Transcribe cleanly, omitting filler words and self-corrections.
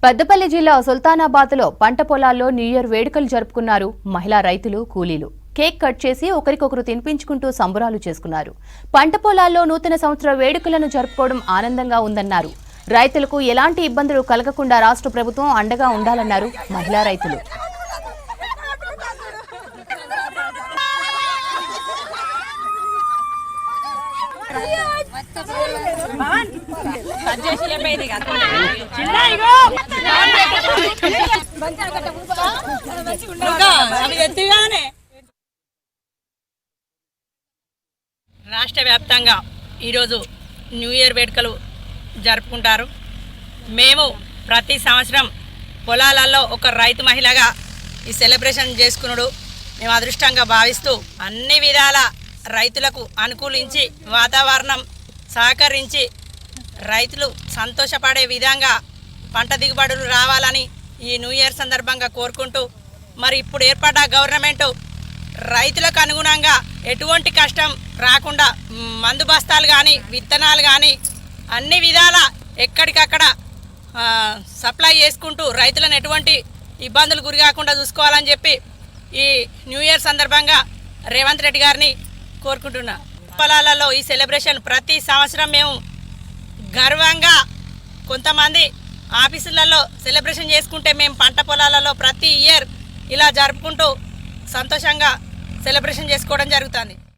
పెద్దపల్లి జిల్లా సుల్తానాబాద్లో పంట పొలాల్లో న్యూ ఇయర్ వేడుకలు జరుపుకున్నారు మహిళా రైతులు కూలీలు. కేక్ కట్ చేసి ఒకరికొకరు తినిపించుకుంటూ సంబరాలు చేసుకున్నారు. పంట పొలాల్లో నూతన సంవత్సర వేడుకలను జరుపుకోవడం ఆనందంగా ఉందన్నారు. రైతులకు ఎలాంటి ఇబ్బందులు కలగకుండా రాష్ట్ర ప్రభుత్వం అండగా ఉండాలన్నారు మహిళా రైతులు. రాష్ట్ర వ్యాప్తంగా ఈరోజు న్యూ ఇయర్ వేడుకలు జరుపుకుంటారు. మేము ప్రతి సంవత్సరం పొలాలలో ఒక రైతు మహిళగా ఈ సెలబ్రేషన్ చేసుకున్నాడు మేము అదృష్టంగా భావిస్తూ అన్ని విధాల రైతులకు అనుకూలించి వాతావరణం సహకరించి రైతులు సంతోషపడే విధంగా పంట దిగుబడులు రావాలని ఈ న్యూ ఇయర్ సందర్భంగా కోరుకుంటూ మరి ఇప్పుడు ఏర్పడ్డ గవర్నమెంటు రైతులకు అనుగుణంగా ఎటువంటి కష్టం రాకుండా మందు బస్తాలు కానీ విత్తనాలు కానీ అన్ని విధాల ఎక్కడికక్కడ సప్లై చేసుకుంటూ రైతులను ఎటువంటి ఇబ్బందులు గురి కాకుండా చూసుకోవాలని చెప్పి ఈ న్యూ ఇయర్ సందర్భంగా రేవంత్ రెడ్డి గారిని కోరుకుంటున్నా. పొలాలలో ఈ సెలబ్రేషన్ ప్రతి సంవత్సరం మేము గర్వంగా కొంతమంది ఆఫీసులలో సెలబ్రేషన్ చేసుకుంటే మేము పంట పొలాలలో ప్రతి ఇయర్ ఇలా జరుపుకుంటూ సంతోషంగా సెలబ్రేషన్ చేసుకోవడం జరుగుతుంది.